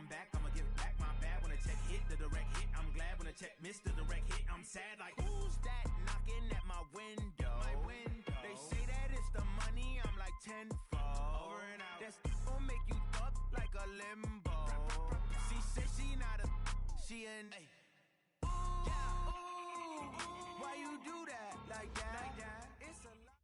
come back, I'ma give back my bad when a check hit, the direct hit. I'm glad when a check missed the direct hit. I'm sad like, who's that knocking at my window? They say that it's the money, I'm like tenfold. Over and out. That's gon' make you fuck like a limbo. She said she not a, she an. Ooh, why you do that like that? It's a lot.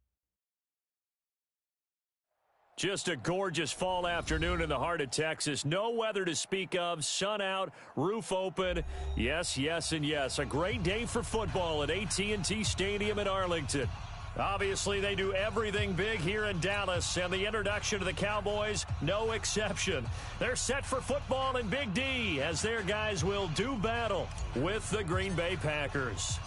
Just a gorgeous fall afternoon in the heart of Texas. No weather to speak of. Sun out, roof open. Yes, yes, and yes. A great day for football at AT&T Stadium in Arlington. Obviously, they do everything big here in Dallas, and the introduction to the Cowboys, no exception. They're set for football in Big D as their guys will do battle with the Green Bay Packers.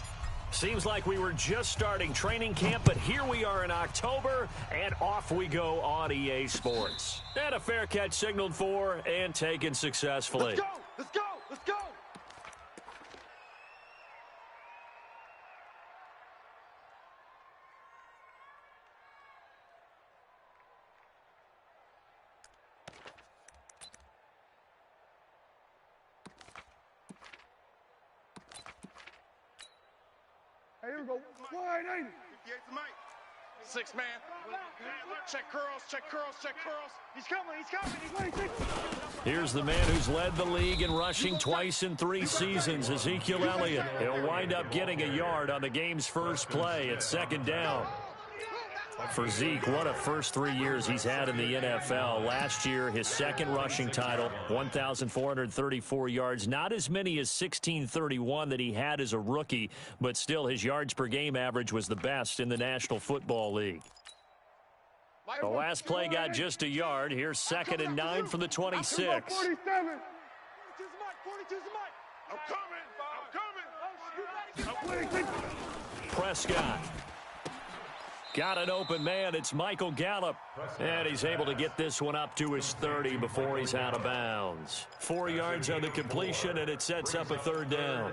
Seems like we were just starting training camp, but here we are in October, and off we go on EA Sports. And a fair catch signaled for and taken successfully. Let's go! Let's go! Let's go! Hey, here we go. Wide 80. 58 to Mike. 6 man. Check curls, check curls, check curls. He's coming, he's coming, he's coming. Here's the man who's led the league in rushing twice in 3 seasons, Ezekiel Elliott. He'll wind up getting a yard on the game's first play at 2nd down. For Zeke, what a first 3 years he's had in the NFL. Last year, his second rushing title, 1,434 yards. Not as many as 1,631 that he had as a rookie, but still his yards per game average was the best in the National Football League. The last play got just a yard. Here's 2nd and 9 from the 26. 47. 42's the mic. I'm coming. Prescott. Got an open man. It's Michael Gallup. And he's able to get this one up to his 30 before he's out of bounds. 4 yards on the completion, and it sets up a 3rd down.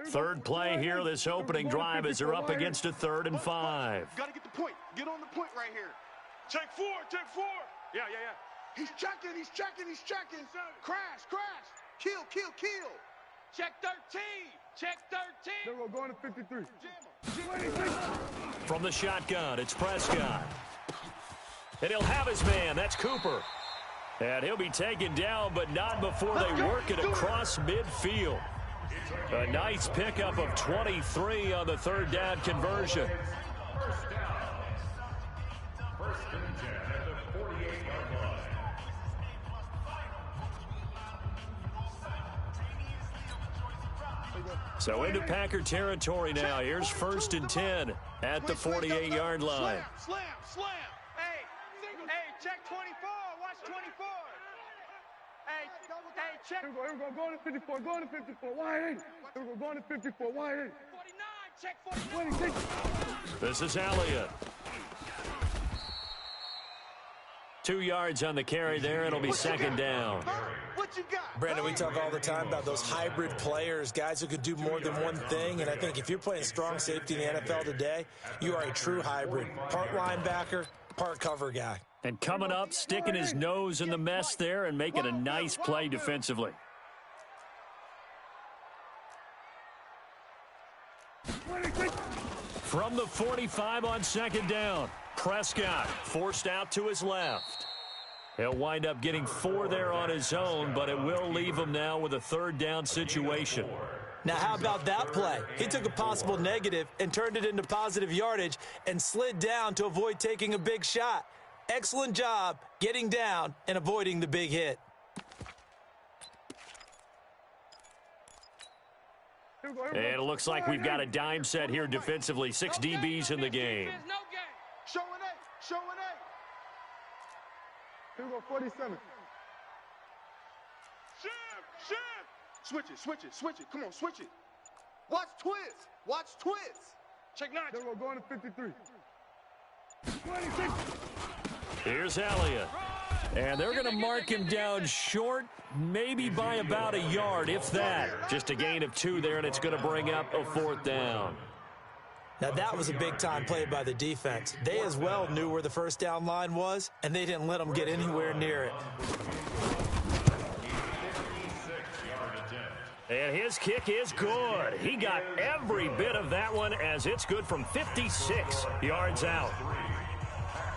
Third play here, this opening drive as they're up against a 3rd and 5. Got to get the point. Get on the point right here. Check 4, check 4. Yeah. He's checking. Crash. Kill. Check 13. Check 13. There we go, going to 53. 26. From the shotgun, it's Prescott. And he'll have his man. That's Cooper. And he'll be taken down, but not before they work it across midfield. A nice pickup of 23 on the 3rd down conversion. First and 10 at the 48-yard line. So into Packer territory now. Here's 1st and 10 at the 48-yard line. Slam. Hey, check 24. Watch 24. Hey, check. Here we go, going to 54, wide 80. Here we go, going to 54, wide 80. 49, check 49. 26. This is Elliott. 2 yards on the carry there. It'll be 2nd down. What you got? Brandon, we talk all the time about those hybrid players, guys who could do more than one thing, and I think if you're playing strong safety in the NFL today, you are a true hybrid. Part linebacker, part cover guy. And coming up, sticking his nose in the mess there and making a nice play defensively. From the 45 on 2nd down, Prescott forced out to his left. He'll wind up getting 4 there on his own, but it will leave him now with a 3rd down situation. Now, how about that play? He took a possible negative and turned it into positive yardage and slid down to avoid taking a big shot. Excellent job getting down and avoiding the big hit. And it looks like we've got a dime set here defensively. 6 DBs in the game. Showing 8. Here we go, 47. Shift. Switch it. Come on, switch it. Watch twist. Check 9. There we go, going to 53. 26. Here's Elliott. And they're going to mark him down short, maybe by about a yard, if that. Just a gain of 2 there, and it's going to bring up a 4th down. Now, that was a big-time play by the defense. They as well knew where the first down line was, and they didn't let them get anywhere near it. And his kick is good. He got every bit of that one, as it's good from 56 yards out.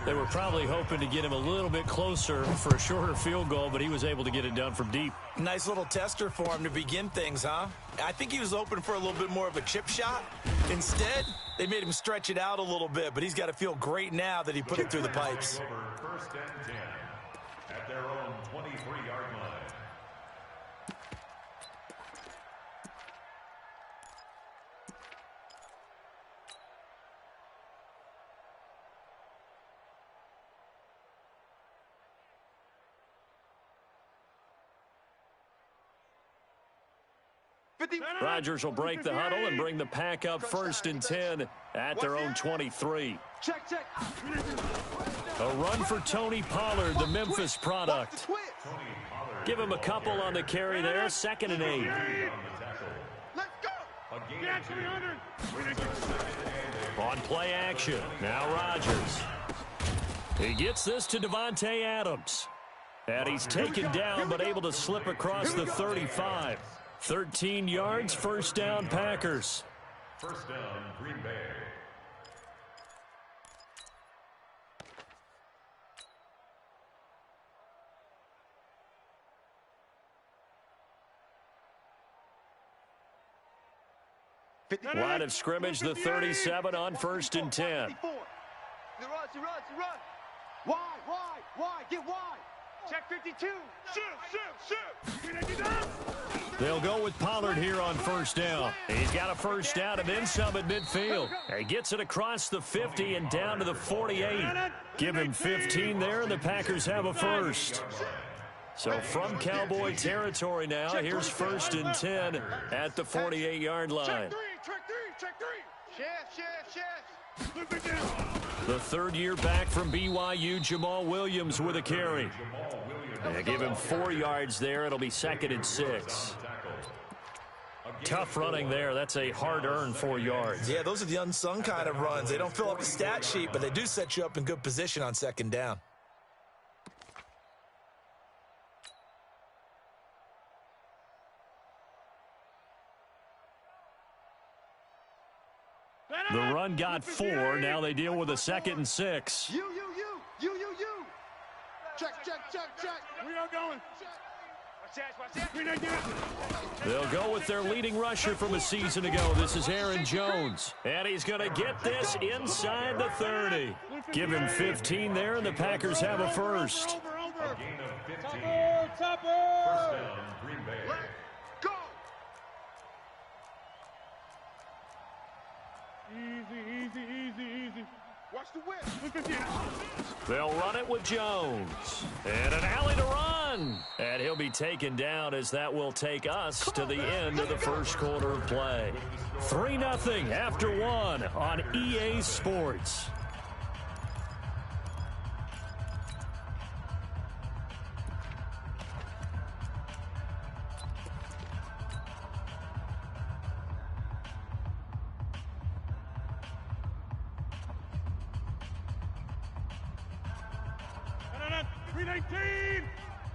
They were probably hoping to get him a little bit closer for a shorter field goal, but he was able to get it done from deep. Nice little tester for him to begin things, huh? I think he was hoping for a little bit more of a chip shot. Instead, they made him stretch it out a little bit, but he's got to feel great now that he put it through the pipes. First and 10 at their own 23-yard line. Rodgers will break the huddle and bring the pack up 1st and 10 at their own 23. Check. A run for Tony Pollard, the Memphis product. Give him a couple on the carry there, 2nd and 8. Let's go. Get 300. On play action, now Rodgers. He gets this to Devontae Adams. And he's taken down but able to slip across the 35. 13 yards, 1st down, Packers. First down, Green Bay. Line of scrimmage, the 37 on 1st and 10. He runs. Wide. Get wide. Check 52. Shift. They'll go with Pollard here on 1st down. He's got a 1st down and then some at midfield. He gets it across the 50 and down to the 48. Give him 15 there, and the Packers have a 1st. So from Cowboy territory now, here's 1st and 10 at the 48-yard line. Check three. Shift. The 3rd-year back from BYU, Jamal Williams with a carry. They give him 4 yards there. It'll be 2nd and 6. Tough running there. That's a hard-earned 4 yards. Yeah, those are the unsung kind of runs. They don't fill up the stat sheet, but they do set you up in good position on 2nd down. The run got 4. Now they deal with a 2nd and 6. You. Check. We are going. They'll go with their leading rusher from a season ago. This is Aaron Jones. And he's going to get this inside the 30. Give him 15 there, and the Packers have a 1st. A gain of 15. Topper. First down, Green Bay. Go. Easy. Watch the whip. They'll run it with Jones. And an alley to run. And he'll be taken down, as that will take us to the end of the 1st quarter of play. 3-0 after 1 on EA Sports.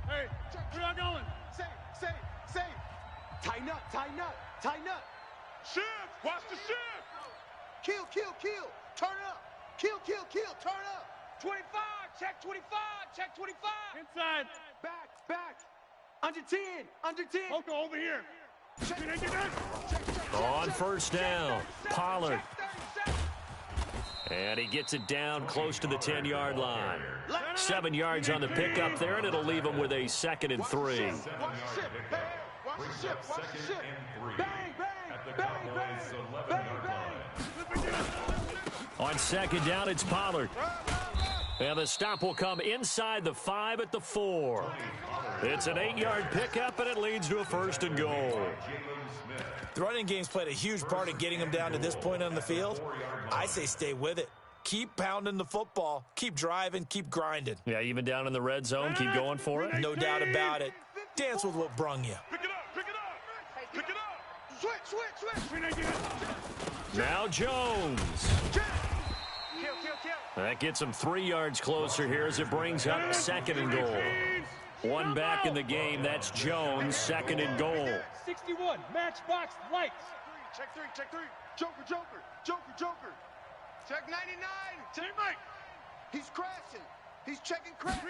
Hey, we are going. Safe. Tighten up. Shift. Watch the shift. Kill. Turn up. Kill. Turn up. 25. Check 25. Inside. Back. Under 10. Oko over here. Check. On 1st down, Pollard. And he gets it down close to the 10-yard line. 7 yards on the pickup there, and it'll leave him with a 2nd and 3. Watch the ship. Bang. On 2nd down, it's Pollard. And the stop will come inside the 5 at the 4. It's an 8-yard pickup, and it leads to a 1st and goal. The running game's played a huge part in getting him down to this point on the field. I say stay with it. keep pounding the football, keep driving, keep grinding. Yeah, even down in the red zone, keep going for it. No doubt about it. Dance with what brung you. Pick it up, pick it up, pick it up. Switch. Now Jones. That gets him 3 yards closer here as it brings up 2nd and goal. One back in the game. That's Jones, 2nd and goal. 61, matchbox lights. Check three. Joker. Check 99. Teammate. He's crashing. He's checking crash.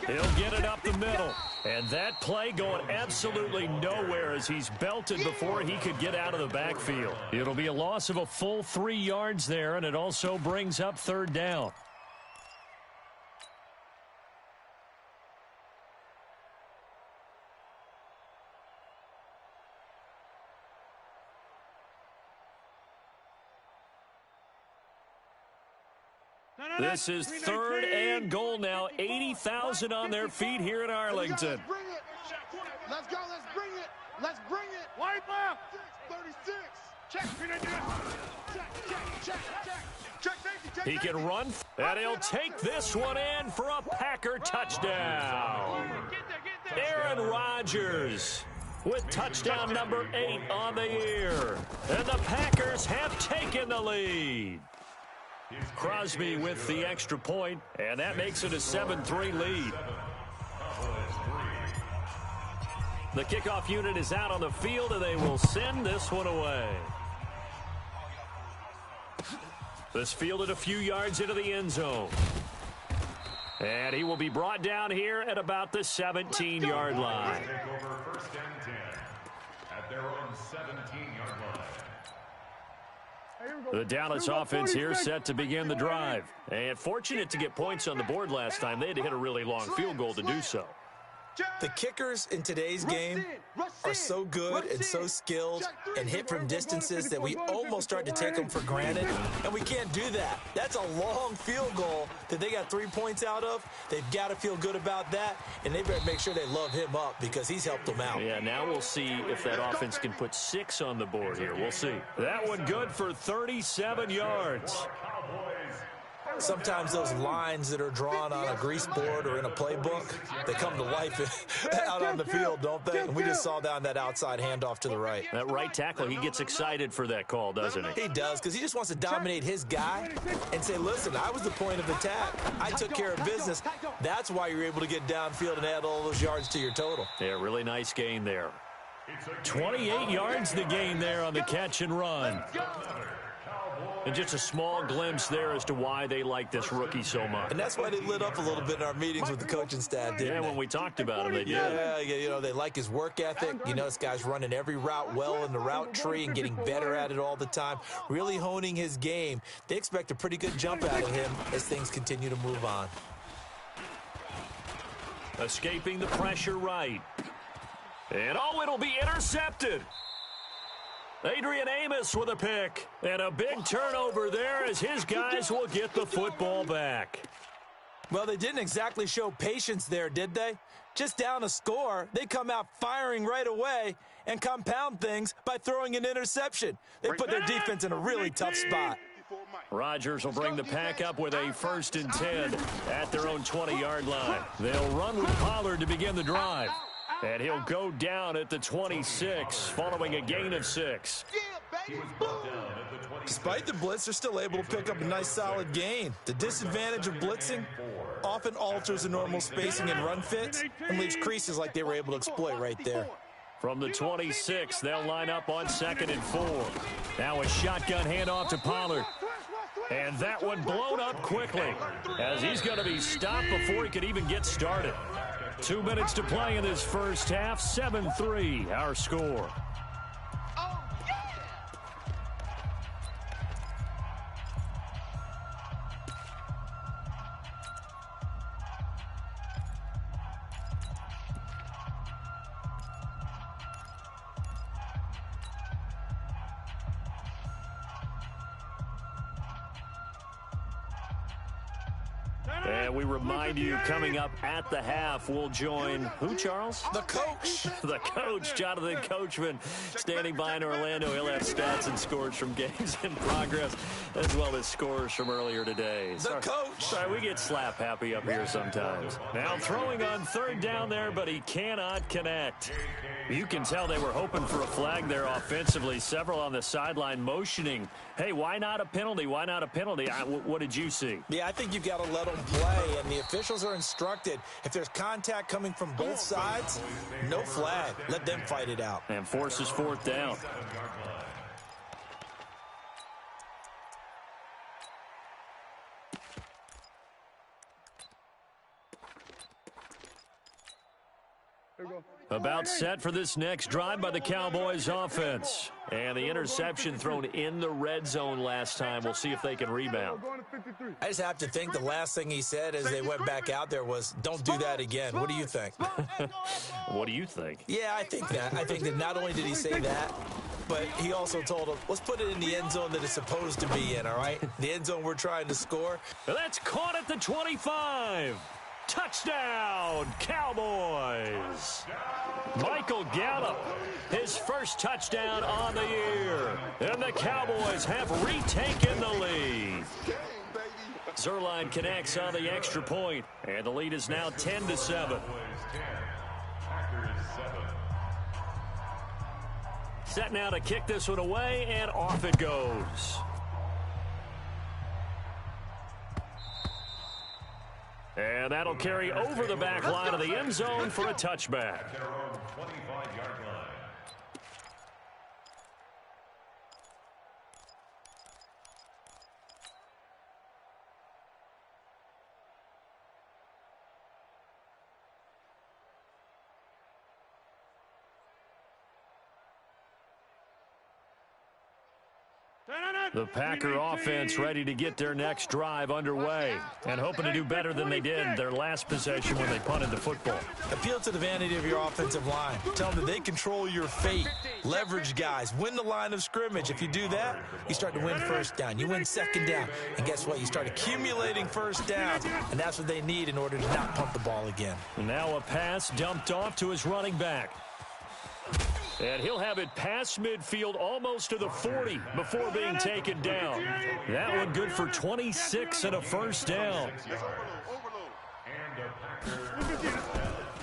He'll get it up the middle. And that play going absolutely nowhere as he's belted before he could get out of the backfield. It'll be a loss of a full 3 yards there, and it also brings up 3rd down. This is 3rd and goal now. 80,000 on their feet here in Arlington. Let's go. Let's bring it. Wide left. 36. Check. He can run, and he'll take this one in for a Packer touchdown. Aaron Rodgers with touchdown number 8 on the year. And the Packers have taken the lead. Crosby with the extra point, and that makes it a 7-3 lead. The kickoff unit is out on the field, and they will send this one away. This fielded a few yards into the end zone. And he will be brought down here at about the 17-yard line. Take over 1st and 10 at their own 17-yard line. The Dallas offense here set to begin the drive. And fortunate to get points on the board last time. They had to hit a really long field goal to do so. The kickers in today's game are so good and so skilled and hit from distances that we almost start to take them for granted, and we can't do that. That's a long field goal that they got 3 points out of. They've got to feel good about that, and they better make sure they love him up because he's helped them out. Yeah, now we'll see if that offense can put 6 on the board here. We'll see. That one good for 37 yards. Sometimes those lines that are drawn on a grease board or in a playbook, they come to life out on the field, don't they? And we just saw down that outside handoff to the right. That right tackle, he gets excited for that call, doesn't he? He does, because he just wants to dominate his guy and say, listen, I was the point of attack. I took care of business. That's why you're able to get downfield and add all those yards to your total. Yeah, really nice gain there. 28 yards the gain there on the catch and run. And just a small glimpse there as to why they like this rookie so much. And that's why they lit up a little bit in our meetings with the coaching staff, didn't they? Yeah, when we talked about him, they did. Yeah, you know, they like his work ethic. You know, this guy's running every route well in the route tree and getting better at it all the time, really honing his game. They expect a pretty good jump out of him as things continue to move on. Escaping the pressure right. And, oh, it'll be intercepted. Adrian Amos with a pick. And a big turnover there as his guys will get the football back. Well, they didn't exactly show patience there, did they? Just down a score, they come out firing right away and compound things by throwing an interception. They put their defense in a really tough spot. Rodgers will bring the pack up with a 1st and 10 at their own 20-yard line. They'll run with Pollard to begin the drive. And he'll go down at the 26 following a gain of 6. Despite the blitz, they're still able to pick up a nice solid gain. The disadvantage of blitzing often alters the normal spacing and run fits and leaves creases like they were able to exploit right there. From the 26, they'll line up on 2nd and 4. Now a shotgun handoff to Pollard. And that one blown up quickly as he's going to be stopped before he could even get started. 2 minutes to play in this first half. 7-3, our score. And we remind you, coming up at the half, we'll join who, Charles? The coach. The coach, Jonathan Coachman, standing by in Orlando. He'll have stats and scores from games in progress, as well as scores from earlier today. The coach. Sorry, we get slap happy up here sometimes. Now throwing on third down there, but he cannot connect. You can tell they were hoping for a flag there offensively. Several on the sideline motioning, hey, why not a penalty? Why not a penalty? What did you see? Yeah, I think you've got to let them play, and the officials are instructed, if there's contact coming from both sides, no flag. Let them fight it out. And forces fourth down. About set for this next drive by the Cowboys offense. And the interception thrown in the red zone last time. We'll see if they can rebound. I just have to think the last thing he said as they went back out there was, don't do that again. What do you think? What do you think? Yeah, I think that. I think that not only did he say that, but he also told him, let's put it in the end zone that it's supposed to be in, all right? The end zone we're trying to score. That's caught at the 25. Touchdown, Cowboys. Michael Gallup, his first touchdown on the year. And the Cowboys have retaken the lead. Zerline connects on the extra point, and the lead is now 10-7. Set now to kick this one away, and off it goes. And that'll carry over the back line of the end zone for a touchback. The Packer offense ready to get their next drive underway and hoping to do better than they did their last possession when they punted the football. Appeal to the vanity of your offensive line. Tell them that they control your fate. Leverage guys. Win the line of scrimmage. If you do that, you start to win first down. You win second down. And guess what? You start accumulating first downs. And that's what they need in order to not punt the ball again. And now a pass dumped off to his running back. And he'll have it past midfield almost to the 40 before being taken down. That one good for 26 and a first down.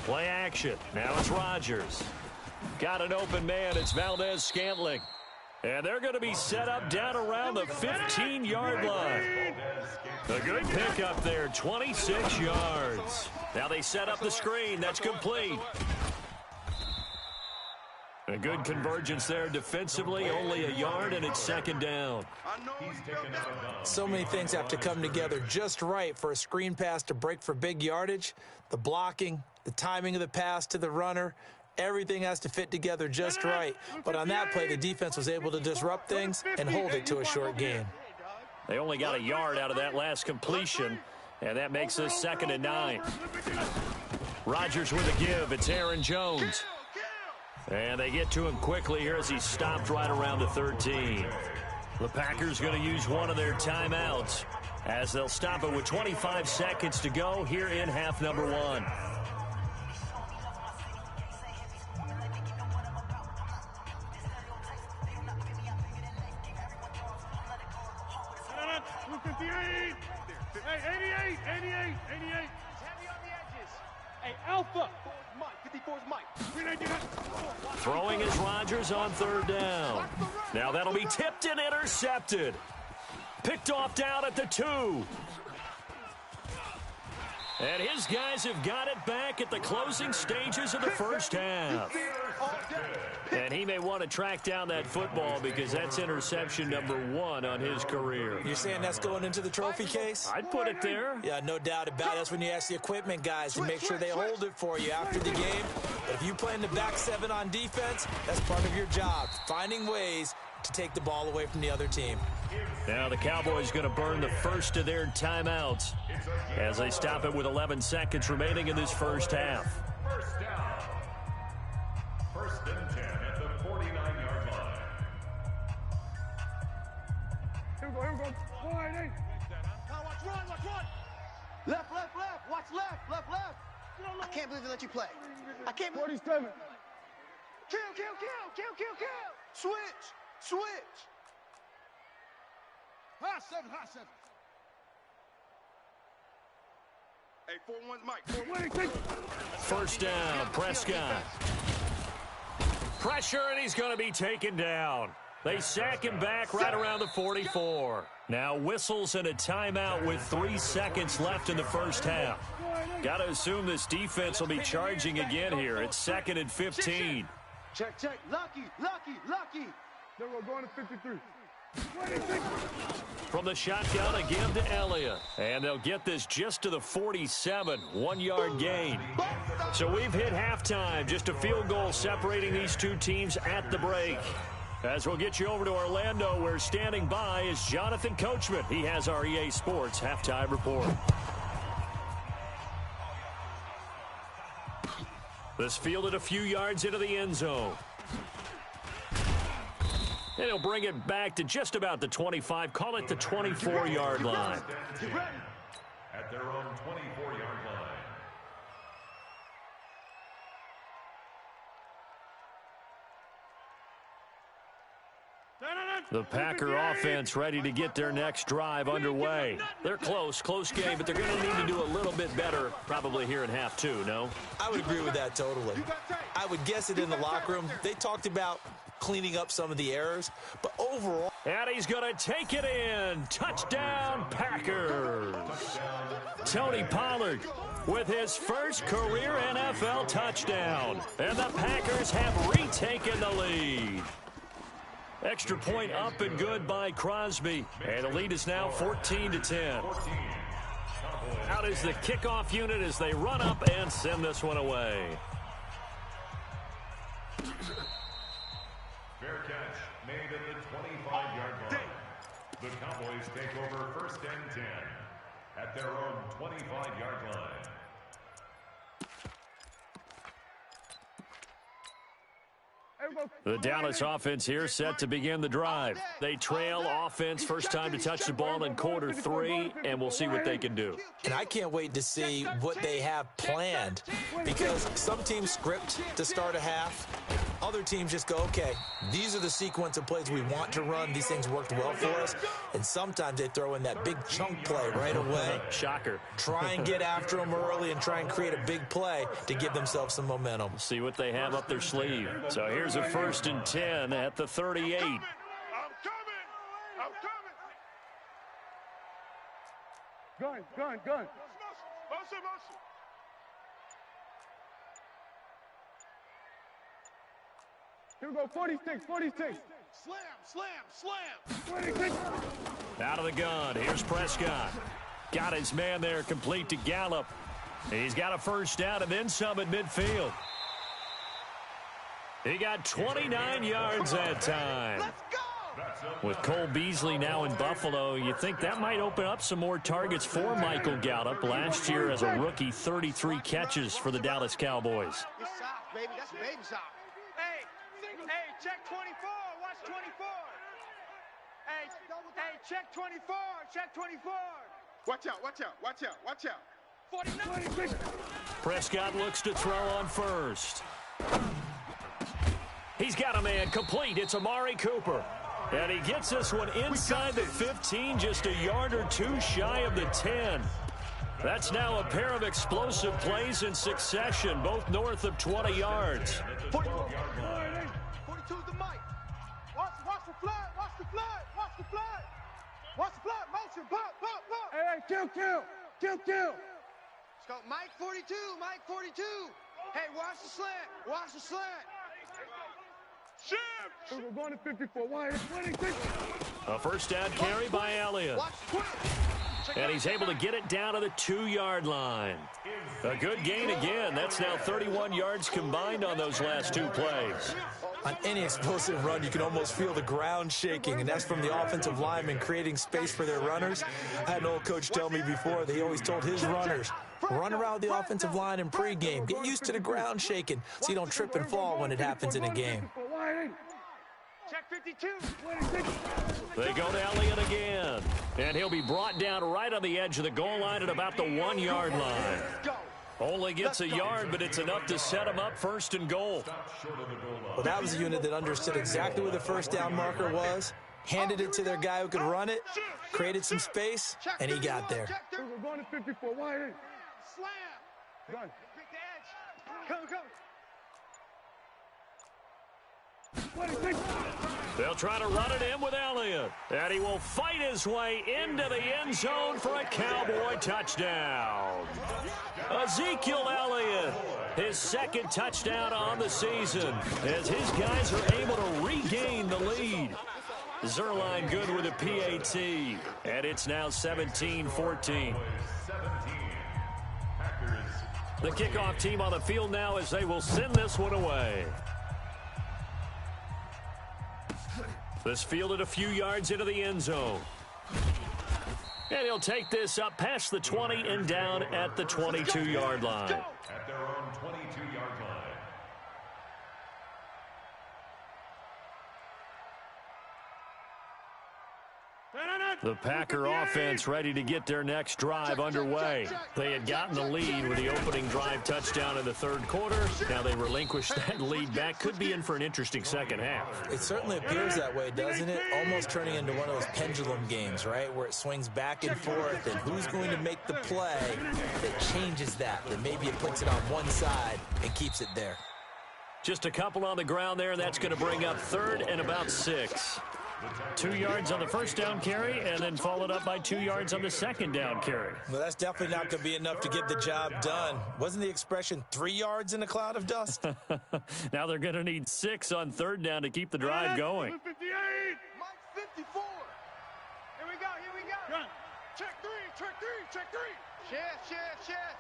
Play action. Now it's Rodgers. Got an open man. It's Valdez-Scantling. And they're going to be set up down around the 15-yard line. A good pickup there, 26 yards. Now they set up the screen. That's complete. A good convergence there defensively, only a yard, and it's second down. So many things have to come together just right for a screen pass to break for big yardage. The blocking, the timing of the pass to the runner, everything has to fit together just right. But on that play, the defense was able to disrupt things and hold it to a short gain. They only got a yard out of that last completion, and that makes this 2nd and 9. Rodgers with a give. It's Aaron Jones. And they get to him quickly here as he's stopped right around the 13. The Packers going to use one of their timeouts as they'll stop it with 25 seconds to go here in half number 1. Hey, 88. Heavy on the edges. Hey, Alpha. 54's Mike. Throwing is Rodgers on 3rd down. Now that'll be tipped and intercepted. Picked off down at the 2. And his guys have got it back at the closing stages of the first half. And he may want to track down that football because that's interception number 1 on his career. You're saying that's going into the trophy case? I'd put it there. Yeah, no doubt about it. That's when you ask the equipment guys to make sure they hold it for you after the game. But if you play in the back 7 on defense, that's part of your job, finding ways to take the ball away from the other team. Now the Cowboys going to burn the first of their timeouts as they stop it with 11 seconds remaining in this first half. First down. 1st and 10 at the 49-yard line. Here we go. Wide eight. Watch, run. Left. left. Watch left. Left, left. I can't believe they let you play. I can't. 47. Kill. Switch. High seven. Hey, 4-1's Mike. First down, Prescott. Pressure, and he's going to be taken down. They sack him back right around the 44. Now whistles and a timeout with 3 seconds left in the first half. Got to assume this defense will be charging again here. It's 2nd and 15. Check. Lucky. Then we're going to 53. From the shotgun, a give to Elliott. And they'll get this just to the 47, 1-yard gain. So we've hit halftime. Just a field goal separating these two teams at the break. As we'll get you over to Orlando, where standing by is Jonathan Coachman. He has our EA Sports halftime report. This fielded a few yards into the end zone. And he'll bring it back to just about the 25, call it the 24-yard line. At their own 24-yard line. The Packer offense ready to get their next drive underway. They're close game, but they're going to need to do a little bit better probably here in half two, no? I would agree with that totally. I would guess it in the locker room. They talked about cleaning up some of the errors, but overall. And he's going to take it in. Touchdown, Packers. Tony Pollard with his first career NFL touchdown. And the Packers have retaken the lead. Extra point up and good by Crosby. And the lead is now 14-10. Out is the kickoff unit as they run up and send this one away. Fair catch made at the 25-yard line. The Cowboys take over 1st and 10 at their own 25-yard line. The Dallas offense here set to begin the drive. They trail offense, first time to touch the ball in quarter 3, and we'll see what they can do. And I can't wait to see what they have planned, because some teams script to start a half. Other teams just go, okay, these are the sequence of plays we want to run. These things worked well for us. And sometimes they throw in that big chunk play right away. Shocker. Try and get after them early and try and create a big play to give themselves some momentum. See what they have up their sleeve. So here's a 1st and 10 at the 38. I'm coming. Gun. Motion. Here we go, 46. Slam. 26. Out of the gun. Here's Prescott. Got his man there complete to Gallup. He's got a first down and then some at midfield. He got 29 yards that time. Let's go. With Cole Beasley now in Buffalo, you think that might open up some more targets for Michael Gallup. Last year as a rookie, 33 catches for the Dallas Cowboys. It's soft, baby. That's baby soft. Hey, check 24. Watch 24. Hey, check 24. Check 24. Watch out. 49. Prescott looks to throw on first. He's got a man complete. It's Amari Cooper. And he gets this one inside the 15, just a yard or two shy of the 10. That's now a pair of explosive plays in succession, both north of 20 yards. 42's the mic. Watch the flat. Motion. Pop. Hey, kill. Let's go. Mike 42. Hey, watch the slant. We're going to 54. 26. A first down carry by Elliott. Watch quick. And he's able to get it down to the 2-yard line. A good gain again. That's now 31 yards combined on those last two plays. On any explosive run, you can almost feel the ground shaking, and that's from the offensive linemen creating space for their runners. I had an old coach tell me before, they always told his runners, run around the offensive line in pregame. Get used to the ground shaking so you don't trip and fall when it happens in a game. Check 52. They go to Elliott again. And he'll be brought down right on the edge of the goal line at about the 1-yard line. Only gets a yard, but it's enough to set him up first and goal. Well, that was a unit that understood exactly where the first down marker was, handed it to their guy who could run it, created some space, and he got there. We're going to 54. Why? Slam. Gun. Pick the edge. Come. They'll try to run it in with Elliott. And he will fight his way into the end zone for a Cowboy touchdown. Ezekiel Elliott, his second touchdown on the season, as his guys are able to regain the lead. Zerline good with a PAT, and it's now 17-14. The kickoff team on the field now as they will send this one away. This fielded a few yards into the end zone. And he'll take this up past the 20 and down at the 22-yard line. At their own 22-yard line. The Packer offense ready to get their next drive underway. They had gotten the lead with the opening drive touchdown in the third quarter. Now they relinquish that lead back. Could be in for an interesting second half. It certainly appears that way, doesn't it? Almost turning into one of those pendulum games, right, where it swings back and forth, and who's going to make the play that changes that maybe it puts it on one side and keeps it there. Just a couple on the ground there, and that's going to bring up third and about 6. 2 yards on the first down carry, and then followed up by 2 yards on the second down carry. Well, that's definitely not going to be enough to get the job done. Wasn't the expression 3 yards in a cloud of dust? Now they're going to need 6 on third down to keep the drive going. 58. Mike 54. Here we go. Run. Check three. Shift.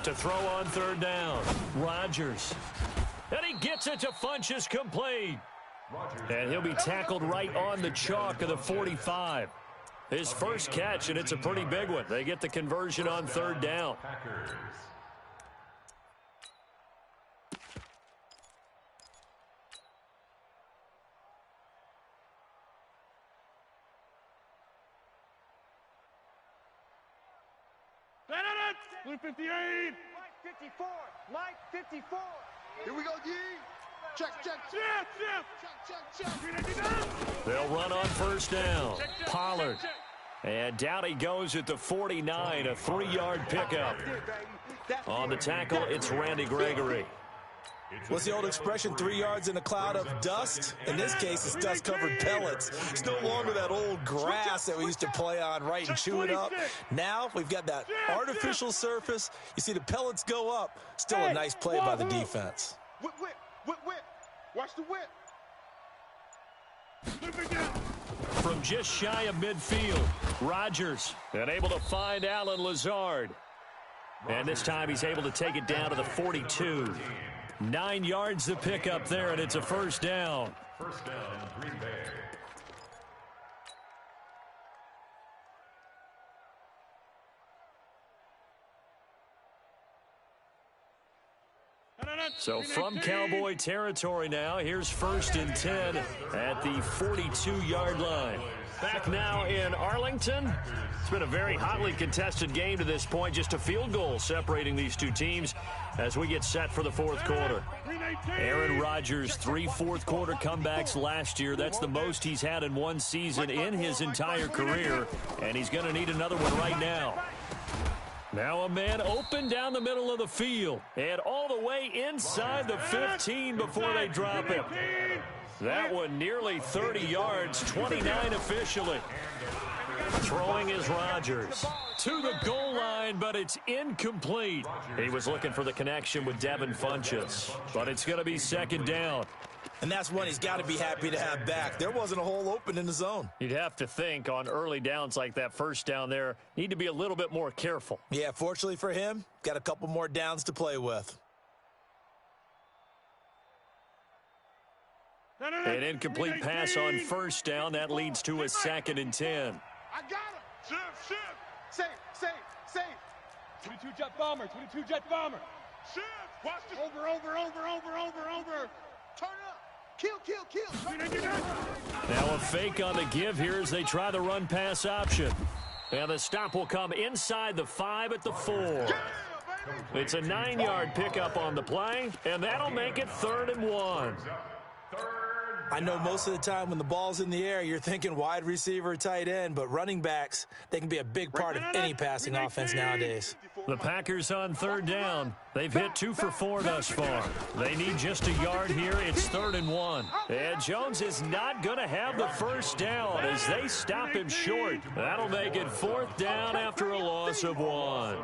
To throw on third down, Rodgers. And he gets it to Funchess complete. And he'll be tackled right on the chalk of the 45. His first catch, and it's a pretty big one. They get the conversion on third down. Blue 58. Mike 54. Here we go, D. Check. They'll run on first down. Pollard. And down he goes at the 49, a 3-yard pickup. On the tackle, it's Randy Gregory. What's the old expression, 3 yards in a cloud of dust? In this case, it's dust-covered pellets. It's no longer that old grass that we used to play on, right, and chew it up. Now we've got that artificial surface. You see the pellets go up. Still a nice play by the defense. Whip. Watch the whip. From just shy of midfield, Rodgers, and able to find Alan Lazard. And this time he's able to take it down to the 42. 9 yards to pick up there, and it's a first down. First down, Green Bay. So from Cowboy territory now, here's 1st and 10 at the 42-yard line. Back now in Arlington. It's been a very hotly contested game to this point. Just a field goal separating these two teams as we get set for the fourth quarter. Aaron Rodgers, 3 fourth-quarter comebacks last year. That's the most he's had in one season in his entire career, and he's going to need another one right now. Now a man open down the middle of the field and all the way inside the 15 before they drop him. That one nearly 30 yards, 29 officially. Throwing is Rodgers to the goal line, but it's incomplete. He was looking for the connection with Devin Funchess, but it's going to be second down. And that's one he's got to be happy to have back. There wasn't a hole open in the zone. You'd have to think on early downs like that first down there, need to be a little bit more careful. Yeah, fortunately for him, got a couple more downs to play with. An incomplete pass on first down. That leads to a 2nd and 10. I got him. Shift. Safe. 22 jet bomber. Shift. Watch this. Over. Turn up. Kill, kill, kill. Now a fake on the give here as they try the run-pass option. And the stop will come inside the 5 at the 4. It's a 9-yard pickup on the play, and that'll make it 3rd and 1. I know most of the time when the ball's in the air, you're thinking wide receiver, tight end, but running backs, they can be a big part of any passing offense nowadays. The Packers on 3rd down. They've hit 2 for 4 thus far. They need just a yard here. It's 3rd and 1. And Jones is not going to have the first down as they stop him short. That'll make it 4th down after a loss of 1.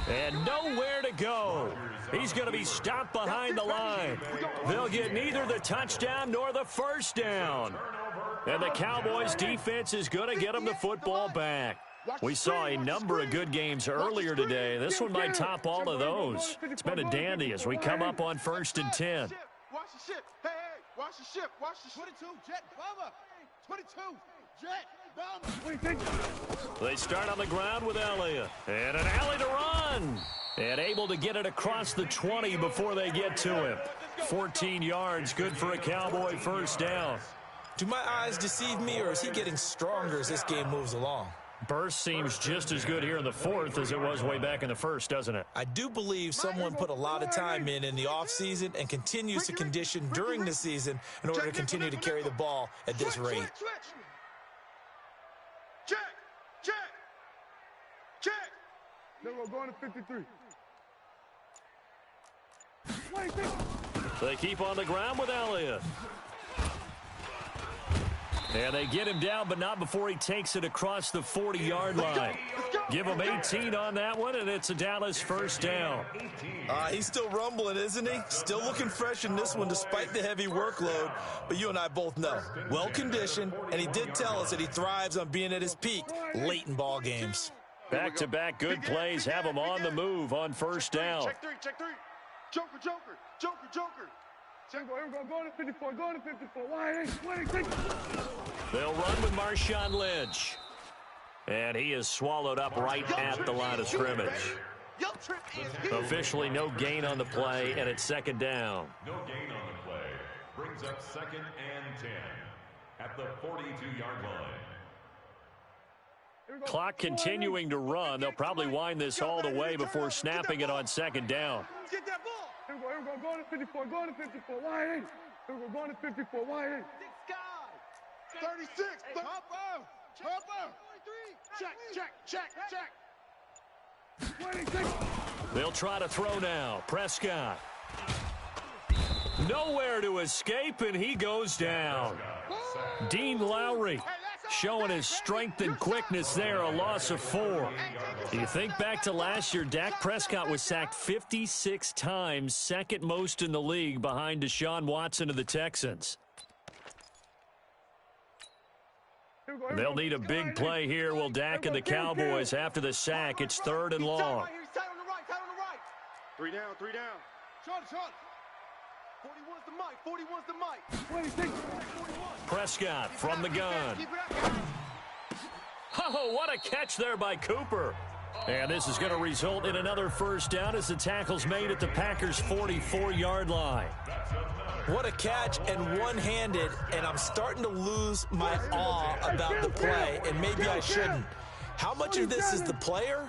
And nowhere to go. He's going to be stopped behind the line. They'll get neither the touchdown nor the first down. And the Cowboys defense is going to get them the football back. We saw a number of good games earlier today. This one might top all of those. It's been a dandy as we come up on 1st and 10. Watch the ship. Hey, watch the ship. Watch the 22, Jet, Bubba. 22, Jet, Bubba. They start on the ground with Elliott. And an alley to run. And able to get it across the 20 before they get to him. 14 yards, good for a Cowboy first down. Do my eyes deceive me, or is he getting stronger as this game moves along? Burst seems just as good here in the 4th as it was way back in the 1st, doesn't it? I do believe someone put a lot of time in the offseason and continues to condition during the season in order to continue to carry the ball at this rate. Check, check, check. Then we're going to 53. They keep on the ground with Elliott. And they get him down, but not before he takes it across the 40-yard line. Give him 18 on that one, and it's a Dallas first down. He's still rumbling, isn't he? Still looking fresh in this one despite the heavy workload. But you and I both know, well-conditioned, and he did tell us that he thrives on being at his peak late in ball games. Back-to-back good plays have him on the move on first down. Check three, check three. Joker, Joker, Joker, Joker. Check, go to 54, go to 54. Why? They'll run with Marshawn Lynch. And he is swallowed up right at the line of scrimmage. Officially no gain on the play, and it's 2nd down. No gain on the play. Brings up 2nd and 10 at the 42-yard line. Clock continuing to run. They'll probably wind this all the way before snapping it on 2nd down. Get that ball. Here we go, go to 54, go to 54. Why ain't? Here we go, go to 54. Why ain't? 36. Hopper. Check. 26. They'll try to throw now. Prescott. Nowhere to escape, and he goes down. Dean Lowry showing his strength and quickness there, a loss of 4. You think back to last year, Dak Prescott was sacked 56 times, 2nd most in the league behind Deshaun Watson of the Texans. They'll need a big play here, will Dak and the Cowboys after the sack. It's 3rd and long. 3 down. Short. 41's the mic. Prescott from the gun. Oh, what a catch there by Cooper. And this is going to result in another first down as the tackle's made at the Packers' 44-yard line. What a catch, and one-handed, and I'm starting to lose my awe about the play, and maybe I shouldn't. How much of this is the player?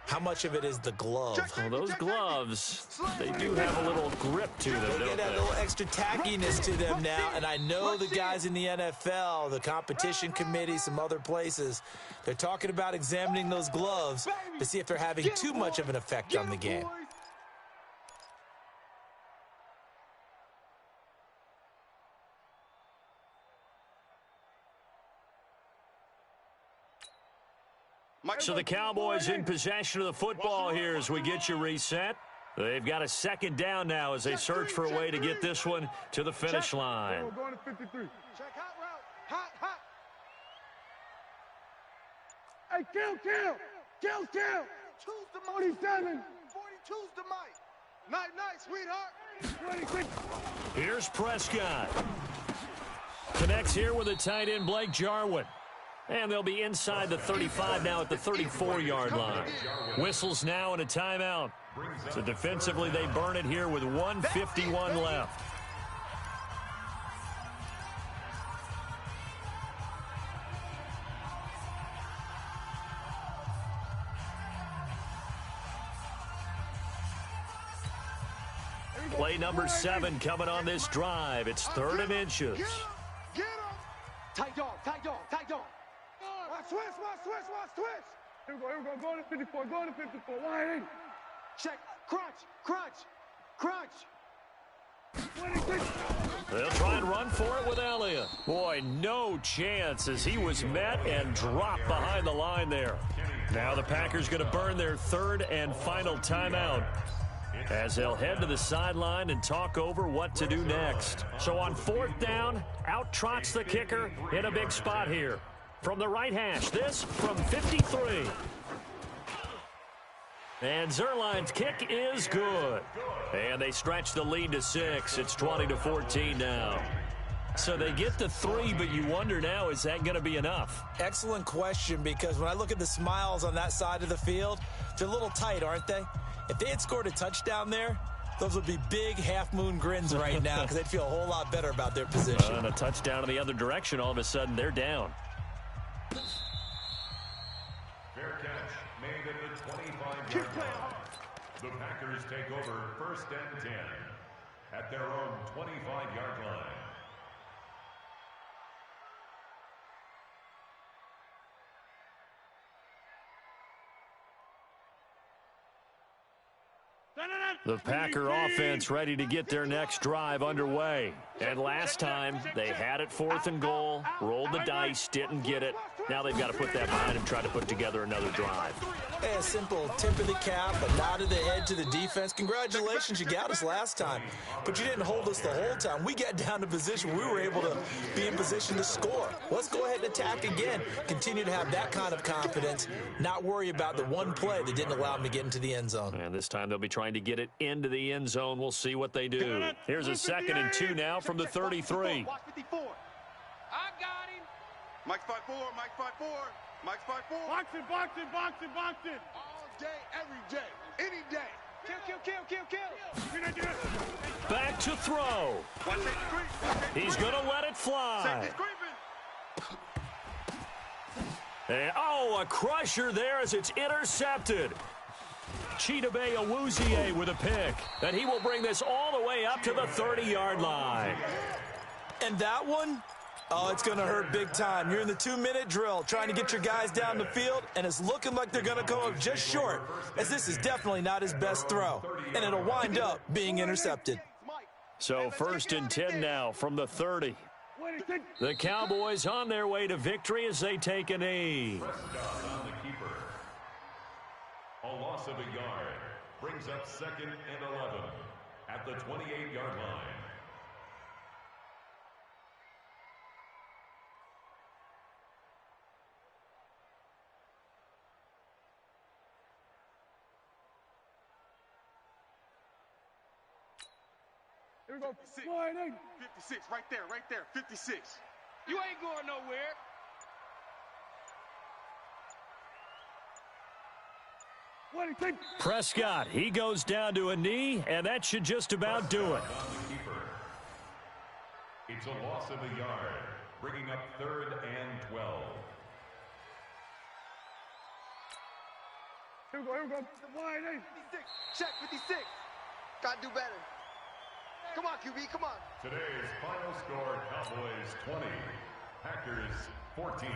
How much of it is the glove? Well, those gloves, they do have a little grip to them, They don't get that they? little extra tackiness to them now, and I know the guys in the NFL, the competition committee, some other places, they're talking about examining those gloves to see if they're having too much of an effect on the game. So the Cowboys in possession of the football here as we get you reset. They've got a 2nd down now as they search for a way to get this one to the finish line. We're going to 53. Check hot route. Hot. Hey, kill. 2's the 47. 42's the mic. Night, sweetheart. 26. Here's Prescott. Connects here with the tight end, Blake Jarwin. And they'll be inside the 35 now at the 34-yard line. Whistles now and a timeout. So defensively, they burn it here with 1:51 left. Play number 7 coming on this drive. It's 3rd and inches. Get him. Tight dog, tight dog, tight dog. Watch switch. Here we go. Go to 54, go to 54. Wide in. Check. Crunch. They'll try and run for it with Elliott. Boy, no chance as he was met and dropped behind the line there. Now the Packers going to burn their 3rd and final timeout as they'll head to the sideline and talk over what to do next. So on 4th down, out trots the kicker in a big spot here. From the right hash, this from 53. And Zerline's kick is good. And they stretch the lead to 6. It's 20-14 now. So they get to 3, but you wonder now, is that going to be enough? Excellent question, because when I look at the smiles on that side of the field, they're a little tight, aren't they? If they had scored a touchdown there, those would be big half-moon grins right now because they'd feel a whole lot better about their position. And a touchdown in the other direction, all of a sudden they're down. Fair catch made at the 25-yard line. The Packers take over 1st and 10 at their own 25-yard line. The Packer offense ready to get their next drive underway. And last time, they had it 4th and goal, rolled the dice, didn't get it. Now they've got to put that behind and try to put together another drive. Hey, a simple tip of the cap, a nod of the head to the defense. Congratulations, you got us last time. But you didn't hold us the whole time. We got down to position. We were able to be in position to score. Let's go ahead and attack again. Continue to have that kind of confidence, not worry about the one play that didn't allow them to get into the end zone. And this time they'll be trying to get it into the end zone. We'll see what they do. Here's a 2nd and 2 now from the 33. Watch 54. I got him. Mike's 5'4", Mike's 5'4", Mike's 5'4". Boxing. All day, every day, any day. Kill. Back to throw. Watch safety creep. He's going to let it fly. Safety's creeping. And, a crusher there as it's intercepted. Chidobe Awuzie with a pick. And he will bring this all the way up to the 30-yard line. And that one, it's going to hurt big time. You're in the 2-minute drill trying to get your guys down the field, and it's looking like they're going to go up just short, as this is definitely not his best throw. And it'll wind up being intercepted. So 1st and 10 now from the 30. The Cowboys on their way to victory as they take a knee. On the keeper. A loss of a yard brings up 2nd and 11 at the 28-yard line. Here we go. 56, right there, 56. You ain't going nowhere. Prescott, he goes down to a knee, and that should just about do it. On the keeper. It's a loss of a yard, bringing up 3rd and 12. Here we go. Wide in. 56, check 56. Gotta do better. Come on, QB, come on. Today's final score, Cowboys 20, Packers 14.